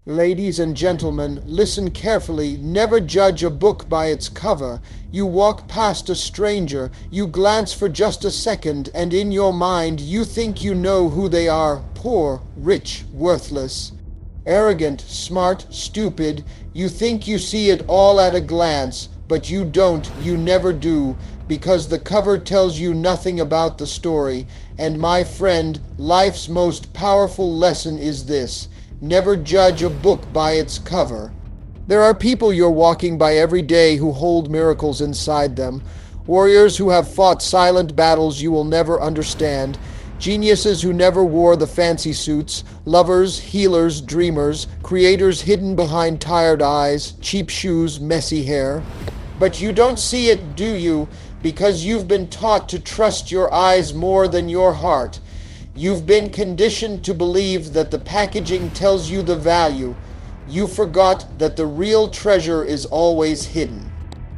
Ladies and gentlemen, listen carefully. Never judge a book by its cover. You walk past a stranger, you glance for just a second, and in your mind you think you know who they are. Poor, rich, worthless, arrogant, smart, stupid. You think you see it all at a glance, but you don't, you never do, because the cover tells you nothing about the story. And my friend, life's most powerful lesson is this: never judge a book by its cover. There are people you're walking by every day who hold miracles inside them. Warriors who have fought silent battles you will never understand. Geniuses who never wore the fancy suits. Lovers, healers, dreamers. Creators hidden behind tired eyes, cheap shoes, messy hair. But you don't see it, do you? Because you've been taught to trust your eyes more than your heart. You've been conditioned to believe that the packaging tells you the value. You forgot that the real treasure is always hidden.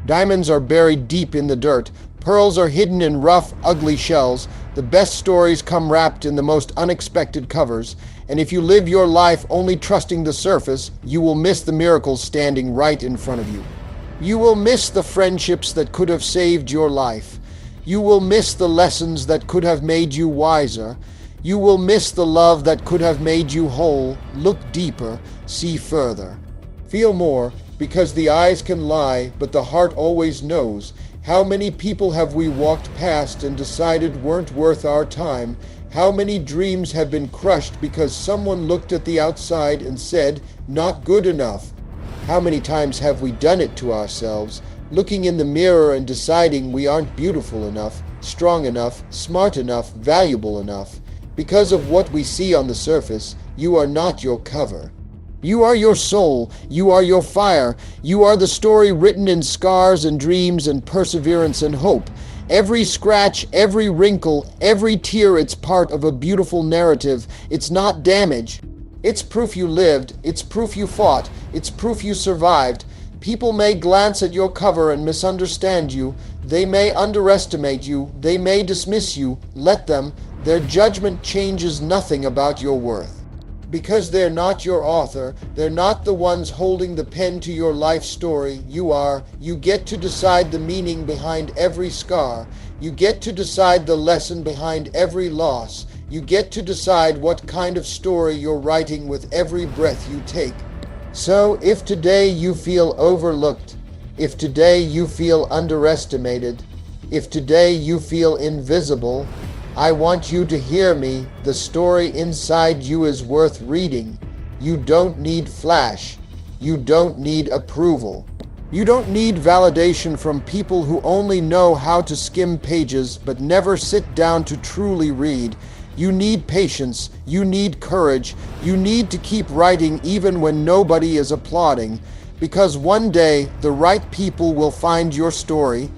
Diamonds are buried deep in the dirt. Pearls are hidden in rough, ugly shells. The best stories come wrapped in the most unexpected covers. And if you live your life only trusting the surface, you will miss the miracles standing right in front of you. You will miss the friendships that could have saved your life. You will miss the lessons that could have made you wiser. You will miss the love that could have made you whole. Look deeper, see further. Feel more, because the eyes can lie, but the heart always knows. How many people have we walked past and decided weren't worth our time? How many dreams have been crushed because someone looked at the outside and said, "Not good enough"? How many times have we done it to ourselves, looking in the mirror and deciding we aren't beautiful enough, strong enough, smart enough, valuable enough? Because of what we see on the surface, you are not your cover. You are your soul. You are your fire. You are the story written in scars and dreams and perseverance and hope. Every scratch, every wrinkle, every tear, it's part of a beautiful narrative. It's not damage. It's proof you lived. It's proof you fought. It's proof you survived. People may glance at your cover and misunderstand you. They may underestimate you. They may dismiss you. Let them. Their judgment changes nothing about your worth. Because they're not your author, they're not the ones holding the pen to your life story. You are. You get to decide the meaning behind every scar. You get to decide the lesson behind every loss. You get to decide what kind of story you're writing with every breath you take. So if today you feel overlooked, if today you feel underestimated, if today you feel invisible, I want you to hear me. The story inside you is worth reading. You don't need flash. You don't need approval. You don't need validation from people who only know how to skim pages but never sit down to truly read. You need patience. You need courage. You need to keep writing even when nobody is applauding. Because one day the right people will find your story,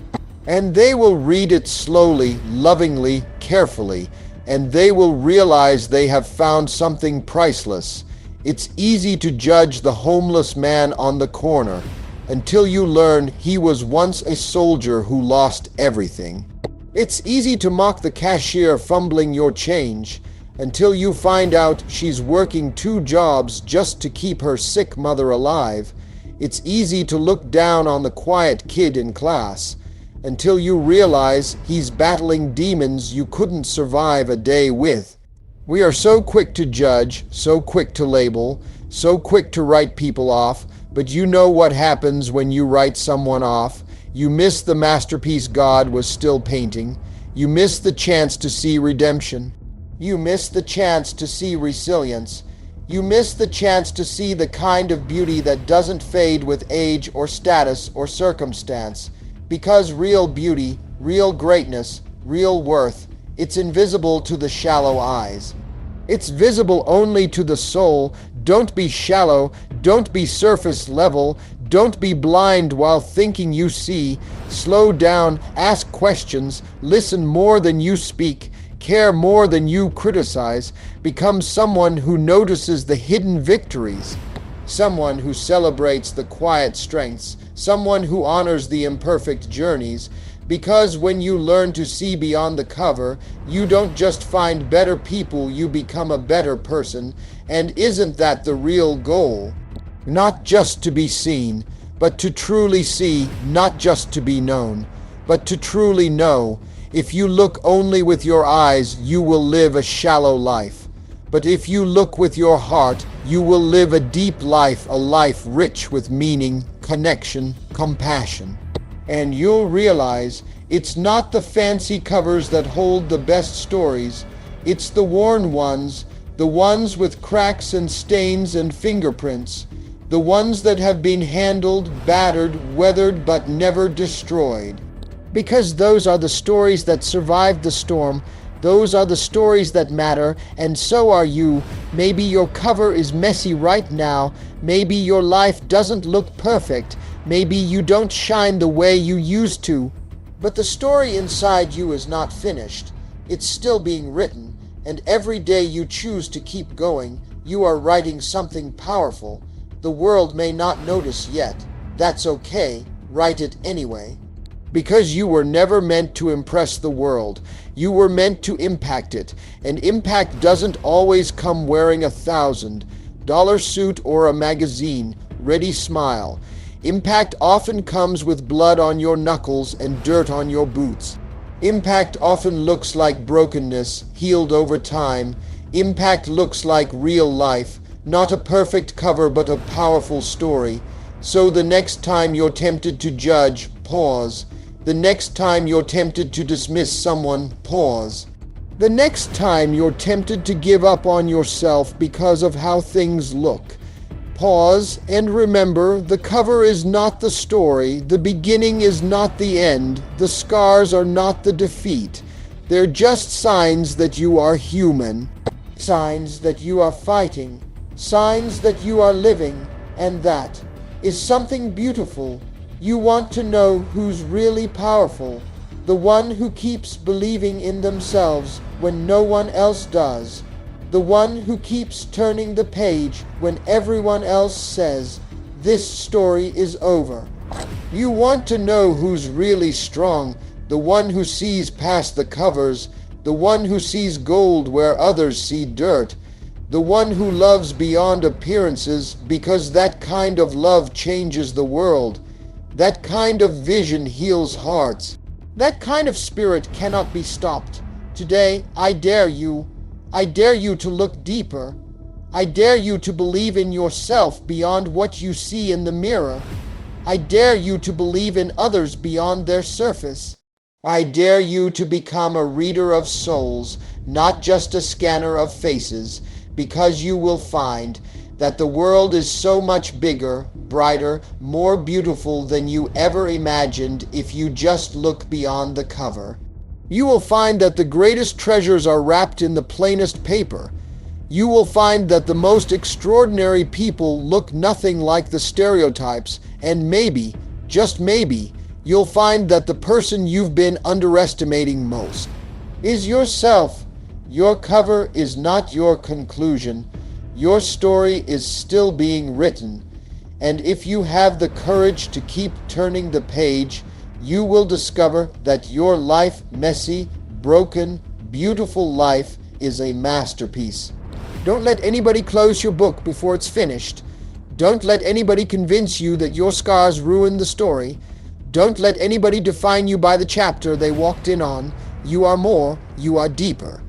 and they will read it slowly, lovingly, carefully, and they will realize they have found something priceless. It's easy to judge the homeless man on the corner until you learn he was once a soldier who lost everything. It's easy to mock the cashier fumbling your change until you find out she's working 2 jobs just to keep her sick mother alive. It's easy to look down on the quiet kid in class until you realize he's battling demons you couldn't survive a day with. We are so quick to judge, so quick to label, so quick to write people off, but you know what happens when you write someone off. You miss the masterpiece God was still painting. You miss the chance to see redemption. You miss the chance to see resilience. You miss the chance to see the kind of beauty that doesn't fade with age or status or circumstance. Because real beauty, real greatness, real worth, it's invisible to the shallow eyes. It's visible only to the soul. Don't be shallow. Don't be surface level. Don't be blind while thinking you see. Slow down, ask questions, listen more than you speak, care more than you criticize. Become someone who notices the hidden victories. Someone who celebrates the quiet strengths. Someone who honors the imperfect journeys. Because when you learn to see beyond the cover, you don't just find better people, you become a better person. And isn't that the real goal? Not just to be seen, but to truly see, not just to be known, but to truly know. If you look only with your eyes, you will live a shallow life. But if you look with your heart, you will live a deep life, a life rich with meaning, connection, compassion. And you'll realize it's not the fancy covers that hold the best stories, it's the worn ones, the ones with cracks and stains and fingerprints, the ones that have been handled, battered, weathered, but never destroyed. Because those are the stories that survived the storm. Those are the stories that matter, and so are you. Maybe your cover is messy right now. Maybe your life doesn't look perfect. Maybe you don't shine the way you used to. But the story inside you is not finished. It's still being written, and every day you choose to keep going, you are writing something powerful. The world may not notice yet. That's okay. Write it anyway. Because you were never meant to impress the world. You were meant to impact it. And impact doesn't always come wearing a $1,000 suit or a magazine ready smile. Impact often comes with blood on your knuckles and dirt on your boots. Impact often looks like brokenness, healed over time. Impact looks like real life, not a perfect cover but a powerful story. So the next time you're tempted to judge, pause. The next time you're tempted to dismiss someone, pause. The next time you're tempted to give up on yourself because of how things look, pause and remember the cover is not the story, the beginning is not the end, the scars are not the defeat. They're just signs that you are human, signs that you are fighting, signs that you are living, and that is something beautiful. You want to know who's really powerful, the one who keeps believing in themselves when no one else does, the one who keeps turning the page when everyone else says, this story is over. You want to know who's really strong, the one who sees past the covers, the one who sees gold where others see dirt, the one who loves beyond appearances because that kind of love changes the world. That kind of vision heals hearts. That kind of spirit cannot be stopped. Today, I dare you. I dare you to look deeper. I dare you to believe in yourself beyond what you see in the mirror. I dare you to believe in others beyond their surface. I dare you to become a reader of souls, not just a scanner of faces, because you will find that the world is so much bigger, brighter, more beautiful than you ever imagined if you just look beyond the cover. You will find that the greatest treasures are wrapped in the plainest paper. You will find that the most extraordinary people look nothing like the stereotypes, and maybe, just maybe, you'll find that the person you've been underestimating most is yourself. Your cover is not your conclusion. Your story is still being written, and if you have the courage to keep turning the page, you will discover that your life, messy, broken, beautiful life, is a masterpiece. Don't let anybody close your book before it's finished. Don't let anybody convince you that your scars ruin the story. Don't let anybody define you by the chapter they walked in on. You are more, you are deeper.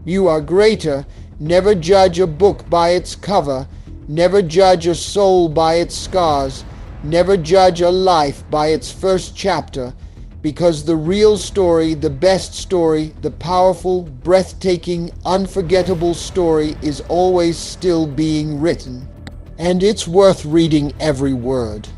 You are greater. Never judge a book by its cover. Never judge a soul by its scars. Never judge a life by its first chapter, because the real story, the best story, the powerful, breathtaking, unforgettable story is always still being written. And it's worth reading every word.